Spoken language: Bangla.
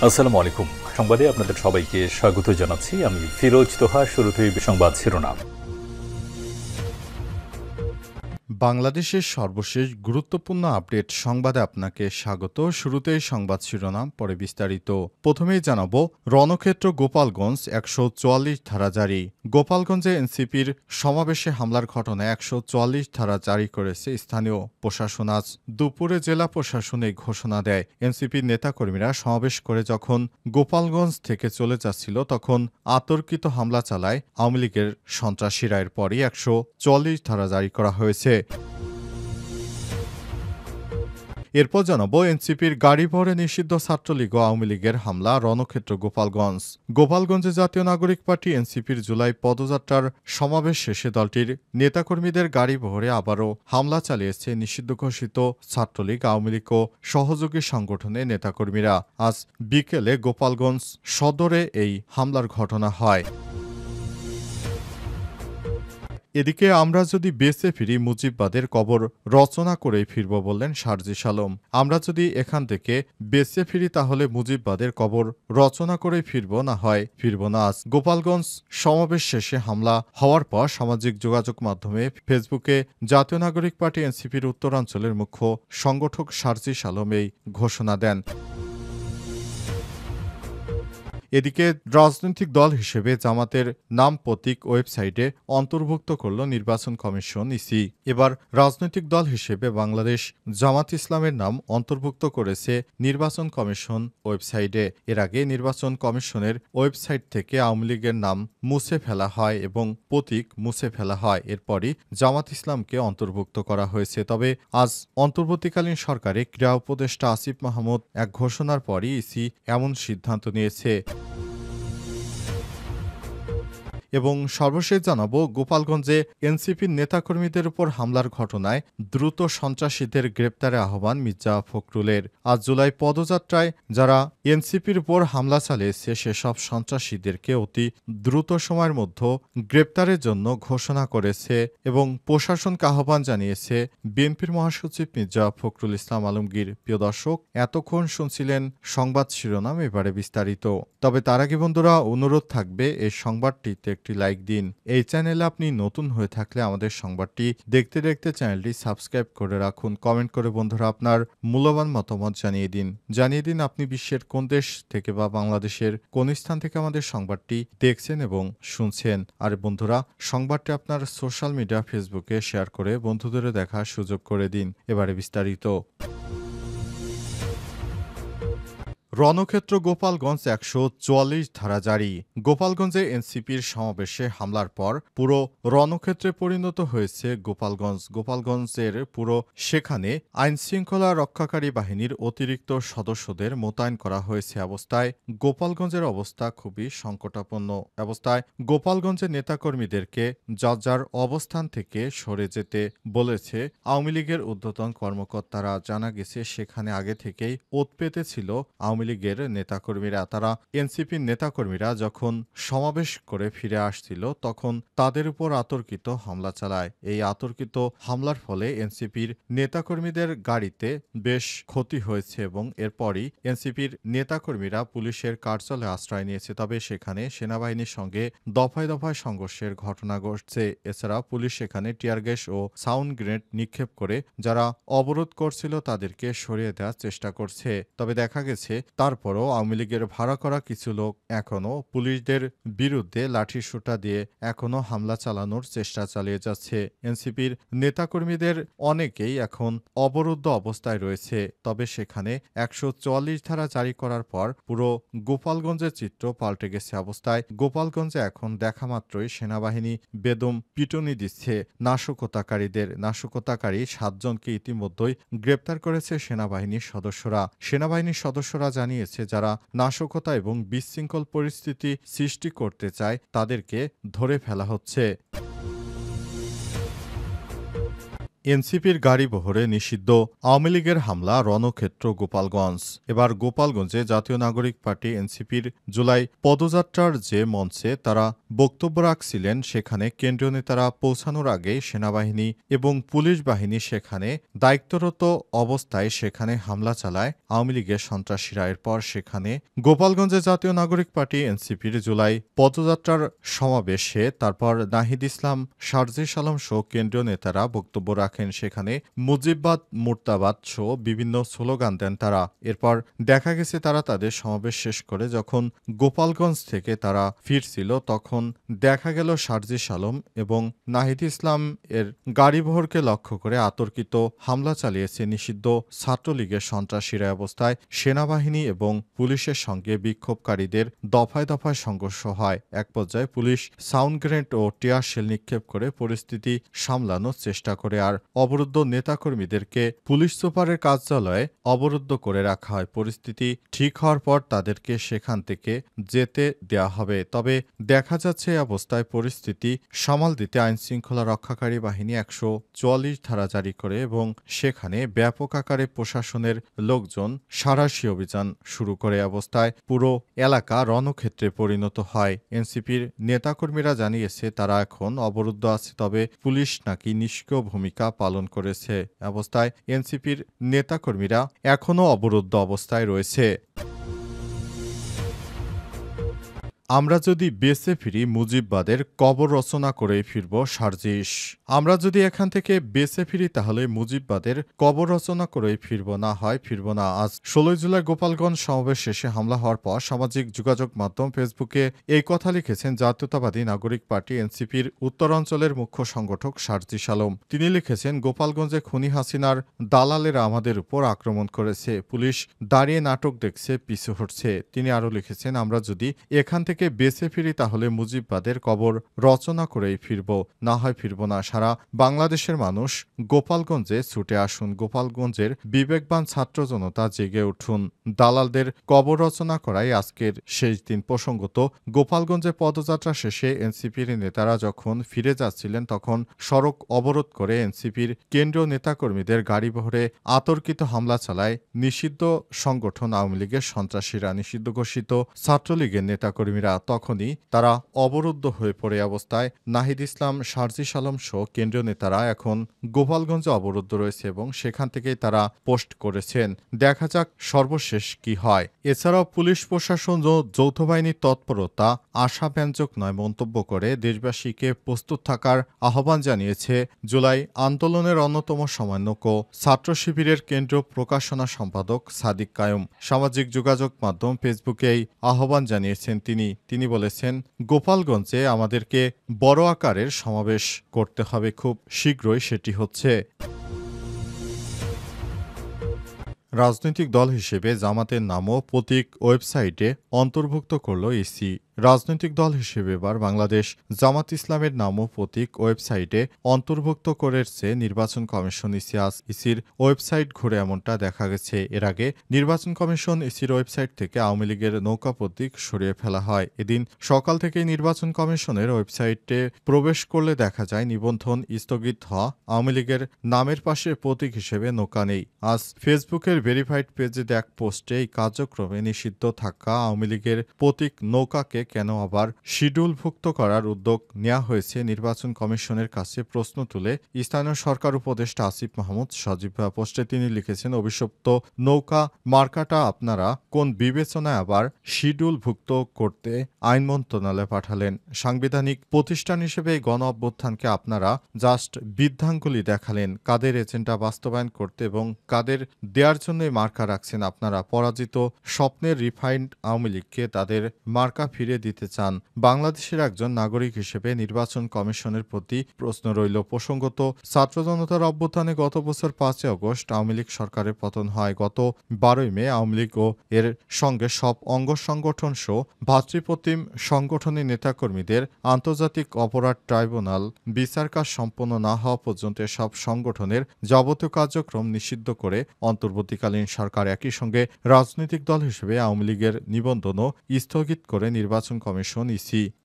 আসসালামু আলাইকুম। সংবাদে আপনাদের সবাইকে স্বাগত জানাচ্ছি। আমি ফিরোজ তোহা। শুরুতেই সংবাদ শিরোনাম। বাংলাদেশের সর্বশেষ গুরুত্বপূর্ণ আপডেট সংবাদে আপনাকে স্বাগত। শুরুতেই সংবাদ শিরোনাম, পরে বিস্তারিত। প্রথমেই জানাব, রণক্ষেত্র গোপালগঞ্জ ১৪৪ ধারা জারি। গোপালগঞ্জে এনসিপির সমাবেশে হামলার ঘটনায় ১৪৪ ধারা জারি করেছে স্থানীয় প্রশাসন। আজ দুপুরে জেলা প্রশাসন এই ঘোষণা দেয়। এনসিপির নেতাকর্মীরা সমাবেশ করে যখন গোপালগঞ্জ থেকে চলে যাচ্ছিল, তখন আতর্কিত হামলা চালায় আওয়ামী লীগের সন্ত্রাসীরা। এরপরই ১৪৪ ধারা জারি করা হয়েছে। এরপর জানাবো, এনসিপির গাড়ি ভরে নিষিদ্ধ ছাত্রলীগ ও আওয়ামী লীগের হামলা রণক্ষেত্র গোপালগঞ্জ। গোপালগঞ্জে জাতীয় নাগরিক পার্টি এনসিপির জুলাই পদযাত্রার সমাবেশ শেষে দলটির নেতাকর্মীদের গাড়ি বহরে আবারও হামলা চালিয়েছে নিষিদ্ধ ঘোষিত ছাত্রলীগ, আওয়ামী লীগ ও সহযোগী সংগঠনের নেতাকর্মীরা। আজ বিকেলে গোপালগঞ্জ সদরে এই হামলার ঘটনা হয়। এদিকে আমরা যদি বেঁচে ফিরি, মুজিববাদের কবর রচনা করেই ফিরব বললেন সার্জিস আলম। আমরা যদি এখান থেকে বেঁচে ফিরি, তাহলে মুজিববাদের কবর রচনা করেই ফিরব, না হয় ফিরব না। আজ গোপালগঞ্জ সমাবেশ শেষে হামলা হওয়ার পর সামাজিক যোগাযোগ মাধ্যমে ফেসবুকে জাতীয় নাগরিক পার্টি এনসিপির উত্তরাঞ্চলের মুখ্য সংগঠক সার্জিস আলম এই ঘোষণা দেন। এদিকে রাজনৈতিক দল হিসেবে জামাতের নাম প্রতীক ওয়েবসাইটে অন্তর্ভুক্ত করল নির্বাচন কমিশন ইসি। এবার রাজনৈতিক দল হিসেবে বাংলাদেশ জামাত ইসলামের নাম অন্তর্ভুক্ত করেছে নির্বাচন কমিশন ওয়েবসাইটে। এর আগে নির্বাচন কমিশনের ওয়েবসাইট থেকে আওয়ামী লীগের নাম মুছে ফেলা হয় এবং প্রতীক মুছে ফেলা হয়। এরপরই জামাত ইসলামকে অন্তর্ভুক্ত করা হয়েছে। তবে আজ অন্তর্বর্তীকালীন সরকারে ক্রীড়া উপদেষ্টা আসিফ মাহমুদ এক ঘোষণার পরই ইসি এমন সিদ্ধান্ত নিয়েছে। এবং সর্বশেষ জানাবো, গোপালগঞ্জে এনসিপির নেতাকর্মীদের উপর হামলার ঘটনায় দ্রুত সন্ত্রাসীদের গ্রেপ্তারে আহ্বান মির্জা ফখরুলের। আজ জুলাই পদযাত্রায় যারা এনসিপির উপর হামলা চালিয়েছে, সেসব সন্ত্রাসীদেরকে অতি দ্রুত সময়ের মধ্যে গ্রেপ্তারের জন্য ঘোষণা করেছে এবং প্রশাসনকে আহ্বান জানিয়েছে বিএনপির মহাসচিব মির্জা ফখরুল ইসলাম আলমগীর। প্রিয় দর্শক, এতক্ষণ শুনছিলেন সংবাদ শিরোনাম, এবারে বিস্তারিত। তবে তার আগে বন্ধুরা, অনুরোধ থাকবে এই সংবাদটিতে একটি লাইক দিন। এই চ্যানেলে আপনি নতুন হয়ে থাকলে আমাদের সংবাদটি দেখতে দেখতে চ্যানেলটি সাবস্ক্রাইব করে রাখুন। কমেন্ট করে বন্ধুরা আপনার মূল্যবান মতামত জানিয়ে দিন আপনি বিশ্বের কোন দেশ থেকে বা বাংলাদেশের কোন স্থান থেকে আমাদের সংবাদটি দেখছেন এবং শুনছেন। আর বন্ধুরা, সংবাদটি আপনার সোশ্যাল মিডিয়া ফেসবুকে শেয়ার করে বন্ধুদের দেখার সুযোগ করে দিন। এবারে বিস্তারিত। রণক্ষেত্র গোপালগঞ্জ ১৪৪ ধারা জারি। গোপালগঞ্জে এনসিপির সমাবেশে হামলার পর পুরো রণক্ষেত্রে পরিণত হয়েছে গোপালগঞ্জ। গোপালগঞ্জের পুরো সেখানে আইনশৃঙ্খলা রক্ষাকারী বাহিনীর অতিরিক্ত সদস্যদের মোতায়েন করা হয়েছে। অবস্থায় গোপালগঞ্জের অবস্থা খুবই সংকটাপন্ন। অবস্থায় গোপালগঞ্জের নেতাকর্মীদেরকে যার অবস্থান থেকে সরে যেতে বলেছে আওয়ামী লীগের ঊর্ধ্বতন কর্মকর্তারা। জানা গেছে, সেখানে আগে থেকেই ওত পেতে ছিল আওয়ামী লীগের নেতাকর্মীরা। তারা এনসিপির নেতাকর্মীরা যখন সমাবেশ করে ফিরে আসছিল, তখন তাদের উপর আতর্কিত হামলা চালায়। এই আতর্কিত হামলার ফলে এনসিপির নেতাকর্মীদের গাড়িতে বেশ ক্ষতি হয়েছে এবং এরপরই এনসিপির নেতাকর্মীরা পুলিশের কার্যালয়ে আশ্রয় নিয়েছে। তবে সেখানে সেনাবাহিনীর সঙ্গে দফায় দফায় সংঘর্ষের ঘটনা ঘটছে। এছাড়া পুলিশ সেখানে টিয়ার গ্যাস ও সাউন্ড গ্রেনেড নিক্ষেপ করে যারা অবরোধ করছিল তাদেরকে সরিয়ে দেওয়ার চেষ্টা করছে। তবে দেখা গেছে, তারপরও আওয়ামী লীগের ভাড়া করা কিছু লোক এখনও পুলিশদের বিরুদ্ধে লাঠিসোঁটা দিয়ে এখনও হামলা চালানোর চেষ্টা চালিয়ে যাচ্ছে। এনসিপির নেতাকর্মীদের অনেকেই এখন অবরুদ্ধ অবস্থায় রয়েছে। তবে সেখানে ১৪৪ ধারা জারি করার পর পুরো গোপালগঞ্জের চিত্র পাল্টে গেছে। অবস্থায় গোপালগঞ্জে এখন দেখা মাত্রই সেনাবাহিনী বেদম পিটুনি দিচ্ছে নাশকতাকারীদের। নাশকতাকারী ৭ জনকে ইতিমধ্যেই গ্রেপ্তার করেছে সেনাবাহিনীর সদস্যরা জানিয়েছে, যারা নাশকতা এবং বিশৃঙ্খল পরিস্থিতি সৃষ্টি করতে চায় তাদেরকে ধরে ফেলা হচ্ছে। এনসিপির গাড়ি বহরে নিষিদ্ধ আওয়ামী লীগের হামলা রণক্ষেত্র গোপালগঞ্জ। এবার গোপালগঞ্জে জাতীয় নাগরিক পার্টি এনসিপির জুলাই পদযাত্রার যে মঞ্চে তারা বক্তব্য রাখছিলেন, সেখানে কেন্দ্রীয় নেতারা পৌঁছানোর আগে সেনাবাহিনী এবং পুলিশ বাহিনী সেখানে দায়িত্বরত অবস্থায় সেখানে হামলা চালায় আওয়ামী লীগের সন্ত্রাসীরা। এরপর সেখানে গোপালগঞ্জে জাতীয় নাগরিক পার্টি এনসিপির জুলাই পদযাত্রার সমাবেশে তারপর নাহিদ ইসলাম, শারজিস আলম সহ কেন্দ্রীয় নেতারা বক্তব্য রাখেন। সেখানে মুজিববাদ মুর্দাবাদ সহ বিভিন্ন স্লোগান দেন তারা। এরপর দেখা গেছে তারা তাদের সমাবেশ শেষ করে যখন গোপালগঞ্জ থেকে তারা ফিরছিল, তখন দেখা গেল শারজিস আলম এবং নাহিদ ইসলাম এর গাড়িবহরকে লক্ষ্য করে আতর্কিত হামলা চালিয়েছে নিষিদ্ধ ছাত্রলীগের সন্ত্রাসীরা। অবস্থায় সেনাবাহিনী এবং পুলিশের সঙ্গে বিক্ষোভকারীদের দফায় দফায় সংঘর্ষ হয়। এক পর্যায়ে পুলিশ সাউন্ড গ্রেনেড ও টিয়ার শেল নিক্ষেপ করে পরিস্থিতি সামলানোর চেষ্টা করে। আর অবরুদ্ধ নেতাকর্মীদেরকে পুলিশ সুপারের কার্যালয়ে অবরুদ্ধ করে রাখা হয়। পরিস্থিতি ঠিক হওয়ার পর তাদেরকে সেখান থেকে যেতে দেয়া হবে। তবে দেখা যাচ্ছে এই অবস্থায় পরিস্থিতি সামাল দিতে আইনশৃঙ্খলা রক্ষাকারী বাহিনী ১৪৪ ধারা জারি করে এবং সেখানে ব্যাপক আকারে প্রশাসনের লোকজন সাঁড়াশি অভিযান শুরু করে। অবস্থায় পুরো এলাকা রণক্ষেত্রে পরিণত হয়। এনসিপির নেতাকর্মীরা জানিয়েছে তারা এখন অবরুদ্ধ আছে, তবে পুলিশ নাকি নিষ্ক্রিয় ভূমিকা পালন করেছে। অবস্থায় এনসিপির নেতাকর্মীরা এখনও অবরুদ্ধ অবস্থায় রয়েছে। আমরা যদি বেঁচে ফিরি, মুজিববাদের কবর রচনা করে ফিরব শারজিস। আমরা যদি এখান থেকে বেঁচে ফিরি তাহলে মুজিববাদের কবর রচনা করে ফিরব, না হয় ফিরব না। আজ ১৬ জুলাই গোপালগঞ্জ সমাবেশ শেষে হামলা হওয়ার পর সামাজিক যোগাযোগ মাধ্যম ফেসবুকে এই কথা লিখেছেন জাতীয়তাবাদী নাগরিক পার্টি এনসিপির উত্তরাঞ্চলের মুখ্য সংগঠক শারজিস আলম। তিনি লিখেছেন, গোপালগঞ্জে খুনি হাসিনার দালালেরা আমাদের উপর আক্রমণ করেছে, পুলিশ দাঁড়িয়ে নাটক দেখছে, পিছু হটছে। তিনি আরও লিখেছেন, আমরা যদি এখান থেকে বেঁচে ফিরি তাহলে মুজিববাদের কবর রচনা করেই ফিরব, না হয় ফিরব না। সারা বাংলাদেশের মানুষ গোপালগঞ্জে ছুটে আসুন, গোপালগঞ্জের বিবেকবান ছাত্র জনতা জেগে উঠুন। দালালদের কবর রচনা করাই আজকের শেষ দিন। প্রসঙ্গত, গোপালগঞ্জে পদযাত্রা শেষে এনসিপির নেতারা যখন ফিরে যাচ্ছিলেন তখন সড়ক অবরোধ করে এনসিপির কেন্দ্রীয় নেতাকর্মীদের গাড়িবহরে আতর্কিত হামলা চালায় নিষিদ্ধ সংগঠন আওয়ামী লীগের সন্ত্রাসীরা। নিষিদ্ধ ঘোষিত ছাত্রলীগের নেতাকর্মীরা তখনই তারা অবরুদ্ধ হয়ে পড়ে। অবস্থায় নাহিদ ইসলাম, শারজিস আলম সহ কেন্দ্রীয় নেতারা এখন গোপালগঞ্জে অবরুদ্ধ রয়েছে এবং সেখান থেকেই তারা পোস্ট করেছেন। দেখা যাক সর্বশেষ কি হয়। এছাড়াও পুলিশ প্রশাসন ও যৌথ বাহিনীর তৎপরতা আশাব্যঞ্জক নয় মন্তব্য করে দেশবাসীকে প্রস্তুত থাকার আহ্বান জানিয়েছে জুলাই আন্দোলনের অন্যতম সমন্বয়ক ও ছাত্র শিবিরের কেন্দ্রীয় প্রকাশনা সম্পাদক সাদিক কায়ুম। সামাজিক যোগাযোগ মাধ্যম ফেসবুকে এই আহ্বান জানিয়েছেন তিনি বলেছেন, গোপালগঞ্জে আমাদেরকে বড় আকারের সমাবেশ করতে হবে, খুব শীঘ্রই সেটি হচ্ছে। রাজনৈতিক দল হিসেবে জামাতের নামও প্রতীক ওয়েবসাইটে অন্তর্ভুক্ত করল ইসি। রাজনৈতিক দল হিসেবে এবার বাংলাদেশ জামাত ইসলামের নামও প্রতীক ওয়েবসাইটে অন্তর্ভুক্ত করেছে নির্বাচন কমিশন। ইসির ওয়েবসাইট ঘুরে এমনটা দেখা গেছে। এর আগে নির্বাচন কমিশন ইসির ওয়েবসাইট থেকে আওয়ামী লীগের নৌকা প্রতীক সরিয়ে ফেলা হয়। এদিন সকাল থেকেই নির্বাচন কমিশনের ওয়েবসাইটে প্রবেশ করলে দেখা যায় নিবন্ধন স্থগিত হওয়া আওয়ামী লীগের নামের পাশে প্রতীক হিসেবে নৌকা নেই। আজ ফেসবুকের ভেরিফাইড পেজে এক পোস্টে এই কার্যক্রমে নিষিদ্ধ থাকা আওয়ামী লীগের প্রতীক নৌকাকে কেন আবার শিডিউলভুক্ত করার উদ্যোগ নেওয়া হয়েছে নির্বাচন কমিশনের কাছে প্রশ্ন তুলে স্থানীয় সরকার উপদেষ্টা আসিফ মাহমুদ সজীব। পোস্টে তিনি লিখেছেন, অভিশপ্ত নৌকা মার্কাটা আপনারা কোন বিবেচনায় আবার শিডিউলভুক্ত করতে আইন মন্ত্রণালয়ে পাঠালেন? সাংবিধানিক প্রতিষ্ঠান হিসেবে এই গণ অভ্যুত্থানকে আপনারা জাস্ট বৃদ্ধাঙ্গুলি দেখালেন। কাদের এজেন্ডা বাস্তবায়ন করতে এবং কাদের দেওয়ার জন্য মার্কা রাখছেন আপনারা? পরাজিত স্বপ্নের রিফাইন্ড আওয়ামী লীগকে তাদের মার্কা ফিরে দিতে চান। বাংলাদেশের একজন নাগরিক হিসেবে নির্বাচন কমিশনের প্রতি প্রশ্ন রইল। প্রসঙ্গত, ছাত্র জনতার অভ্যুত্থানে গত বছর ৫ আগস্ট আওয়ামী লীগ সরকারের পতন হয়। গত ১২ মে আওয়ামী লীগ ও এর সঙ্গে সব অঙ্গ সংগঠন সহ ভাতৃপ্রতিম সংগঠনের নেতাকর্মীদের আন্তর্জাতিক অপরাধ ট্রাইব্যুনাল বিচার কাজ সম্পন্ন না হওয়া পর্যন্ত সব সংগঠনের যাবতীয় কার্যক্রম নিষিদ্ধ করে অন্তর্বর্তীকালীন সরকার। একই সঙ্গে রাজনৈতিক দল হিসেবে আওয়ামী লীগের নিবন্ধনও স্থগিত করে নির্বাচন কমিশন ইসি।